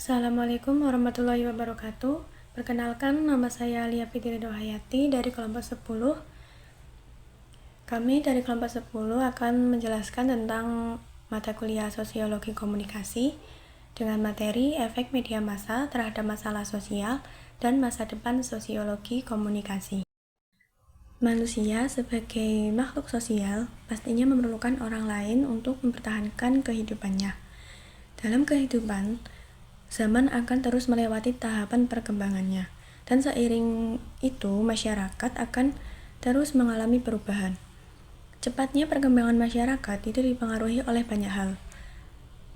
Assalamualaikum warahmatullahi wabarakatuh. Perkenalkan, nama saya Lia Fitri Dohayati dari kelompok 10. Kami dari kelompok 10 akan menjelaskan tentang mata kuliah Sosiologi Komunikasi dengan materi efek media massa terhadap masalah sosial dan masa depan sosiologi komunikasi. Manusia sebagai makhluk sosial pastinya memerlukan orang lain untuk mempertahankan kehidupannya. Dalam kehidupan, zaman akan terus melewati tahapan perkembangannya, dan seiring itu masyarakat akan terus mengalami perubahan. Cepatnya perkembangan masyarakat itu dipengaruhi oleh banyak hal.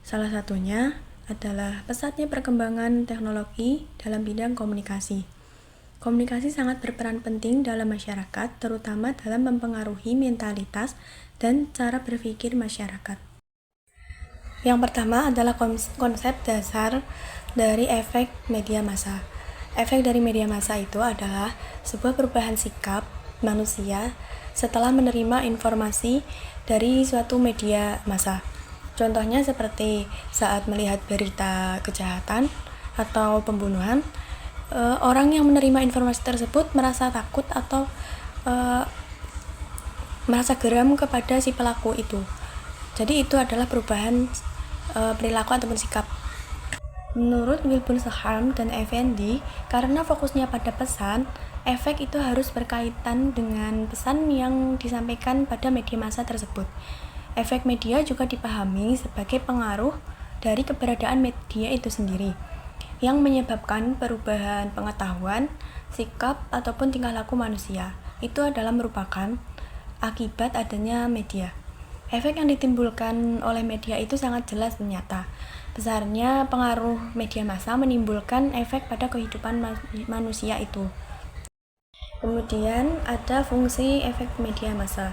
Salah satunya adalah pesatnya perkembangan teknologi dalam bidang komunikasi. Komunikasi sangat berperan penting dalam masyarakat, terutama dalam mempengaruhi mentalitas dan cara berpikir masyarakat. Yang pertama adalah konsep dasar dari efek media massa. Efek dari media massa itu adalah sebuah perubahan sikap manusia setelah menerima informasi dari suatu media massa. Contohnya seperti saat melihat berita kejahatan atau pembunuhan, orang yang menerima informasi tersebut merasa takut atau merasa geram kepada si pelaku itu. Jadi itu adalah perubahan perilaku ataupun sikap. Menurut Wilbur Saham dan Effendi, karena fokusnya pada pesan, efek itu harus berkaitan dengan pesan yang disampaikan pada media massa tersebut. Efek media juga dipahami sebagai pengaruh dari keberadaan media itu sendiri, yang menyebabkan perubahan pengetahuan, sikap, ataupun tingkah laku manusia. Itu adalah merupakan akibat adanya media. Efek yang ditimbulkan oleh media itu sangat jelas dan nyata. Besarnya pengaruh media massa menimbulkan efek pada kehidupan manusia itu. Kemudian ada fungsi efek media massa.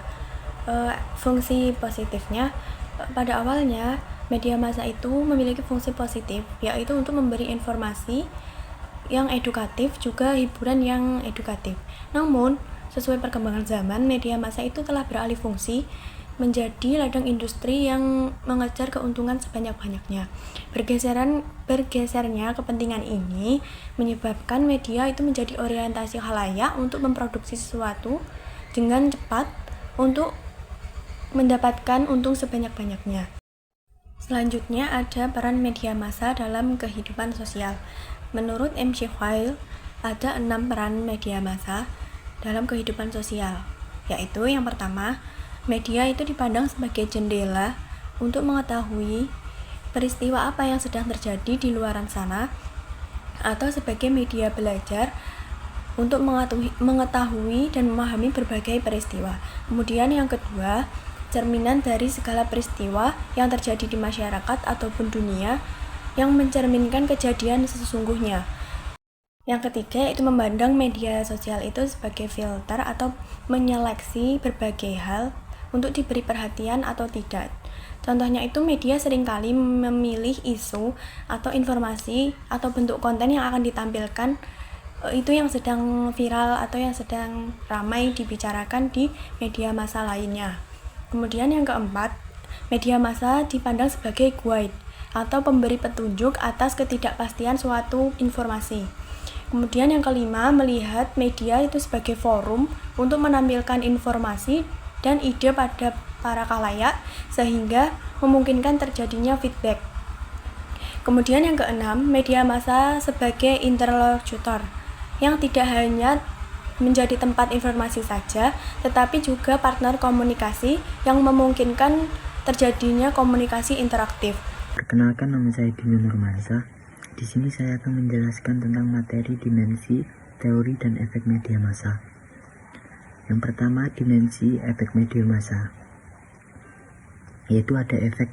Fungsi positifnya, pada awalnya media massa itu memiliki fungsi positif, yaitu untuk memberi informasi yang edukatif, juga hiburan yang edukatif. Namun, sesuai perkembangan zaman, media massa itu telah beralih fungsi menjadi ladang industri yang mengejar keuntungan sebanyak-banyaknya. Bergesernya kepentingan ini menyebabkan media itu menjadi orientasi khalayak untuk memproduksi sesuatu dengan cepat untuk mendapatkan untung sebanyak-banyaknya. Selanjutnya ada peran media massa dalam kehidupan sosial. Menurut M. Sheffield, ada 6 peran media massa dalam kehidupan sosial, yaitu yang pertama, media itu dipandang sebagai jendela untuk mengetahui peristiwa apa yang sedang terjadi di luaran sana, atau sebagai media belajar untuk mengetahui dan memahami berbagai peristiwa. Kemudian yang kedua, cerminan dari segala peristiwa yang terjadi di masyarakat ataupun dunia yang mencerminkan kejadian sesungguhnya. Yang ketiga, itu memandang media sosial itu sebagai filter atau menyeleksi berbagai hal untuk diberi perhatian atau tidak. Contohnya itu media seringkali memilih isu atau informasi atau bentuk konten yang akan ditampilkan itu yang sedang viral atau yang sedang ramai dibicarakan di media massa lainnya. Kemudian yang keempat, media massa dipandang sebagai guide atau pemberi petunjuk atas ketidakpastian suatu informasi. Kemudian yang kelima, melihat media itu sebagai forum untuk menampilkan informasi dan ide pada para khalayak sehingga memungkinkan terjadinya feedback. Kemudian yang keenam, media massa sebagai interlokutor yang tidak hanya menjadi tempat informasi saja, tetapi juga partner komunikasi yang memungkinkan terjadinya komunikasi interaktif. Perkenalkan, nama saya Dino Nurmansyah. Di sini saya akan menjelaskan tentang materi dimensi, teori, dan efek media massa. Yang pertama, dimensi efek media massa, yaitu ada efek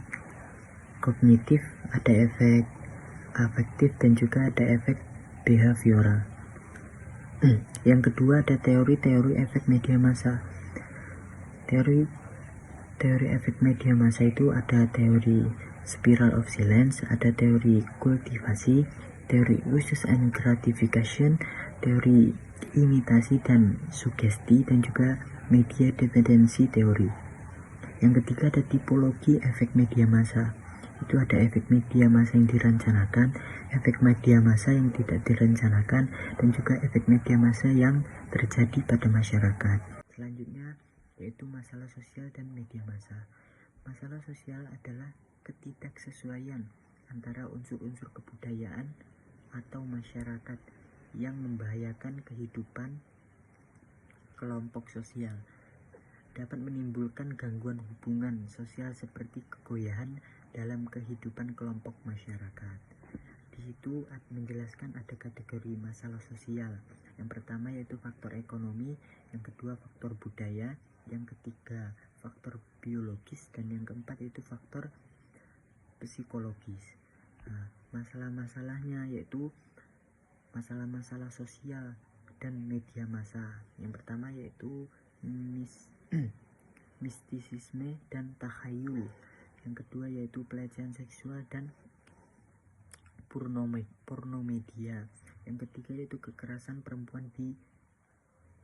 kognitif, ada efek afektif, dan juga ada efek behavioral. Yang kedua, ada teori efek media massa. Teori efek media massa itu ada teori spiral of silence, ada teori kultivasi, teori usus and gratification, teori imitasi dan sugesti, dan juga media dependensi teori. Yang ketiga ada tipologi efek media massa, itu ada efek media massa yang direncanakan, efek media massa yang tidak direncanakan, dan juga efek media massa yang terjadi pada masyarakat. Selanjutnya yaitu masalah sosial dan media massa. Masalah sosial adalah ketidaksesuaian antara unsur-unsur kebudayaan atau masyarakat yang membahayakan kehidupan kelompok sosial, dapat menimbulkan gangguan hubungan sosial seperti kegoyahan dalam kehidupan kelompok masyarakat. Di situ menjelaskan ada kategori masalah sosial. Yang pertama yaitu faktor ekonomi, yang kedua faktor budaya, yang ketiga faktor biologis, dan yang keempat yaitu faktor psikologis. Nah, masalah-masalahnya yaitu masalah-masalah sosial dan media massa. Yang pertama yaitu mistisisme dan takhayul. Yang kedua yaitu pelecehan seksual dan pornomedia. Yang ketiga yaitu kekerasan perempuan di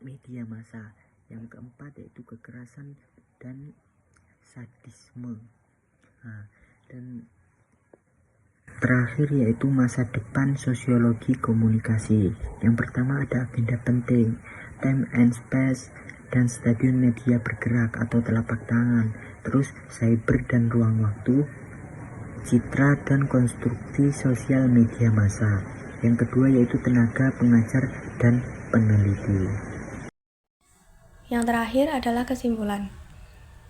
media massa. Yang keempat yaitu kekerasan dan sadisme. Dan terakhir yaitu masa depan sosiologi komunikasi. Yang pertama ada agenda penting, time and space dan stadion media bergerak atau telapak tangan, terus cyber dan ruang waktu, citra dan konstruksi sosial media massa. Yang kedua yaitu tenaga pengajar dan peneliti. Yang terakhir adalah kesimpulan.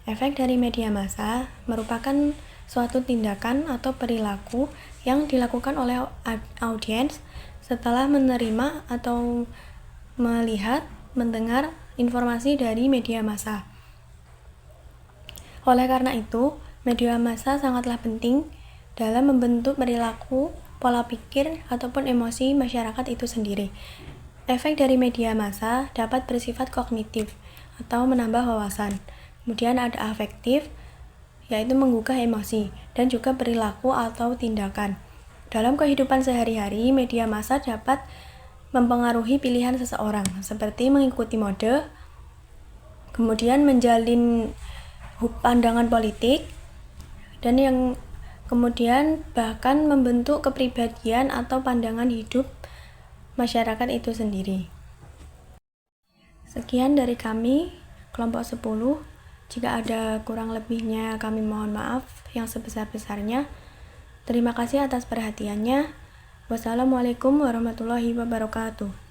Efek dari media massa merupakan suatu tindakan atau perilaku yang dilakukan oleh audiens setelah menerima atau melihat, mendengar informasi dari media massa. Oleh karena itu, media massa sangatlah penting dalam membentuk perilaku, pola pikir, ataupun emosi masyarakat itu sendiri. Efek dari media massa dapat bersifat kognitif atau menambah wawasan. Kemudian ada afektif, yaitu menggugah emosi, dan juga perilaku atau tindakan. Dalam kehidupan sehari-hari, media massa dapat mempengaruhi pilihan seseorang, seperti mengikuti mode, kemudian menjalin pandangan politik, dan yang kemudian bahkan membentuk kepribadian atau pandangan hidup masyarakat itu sendiri. Sekian dari kami, kelompok 10. Jika ada kurang lebihnya, kami mohon maaf yang sebesar-besarnya. Terima kasih atas perhatiannya. Wassalamualaikum warahmatullahi wabarakatuh.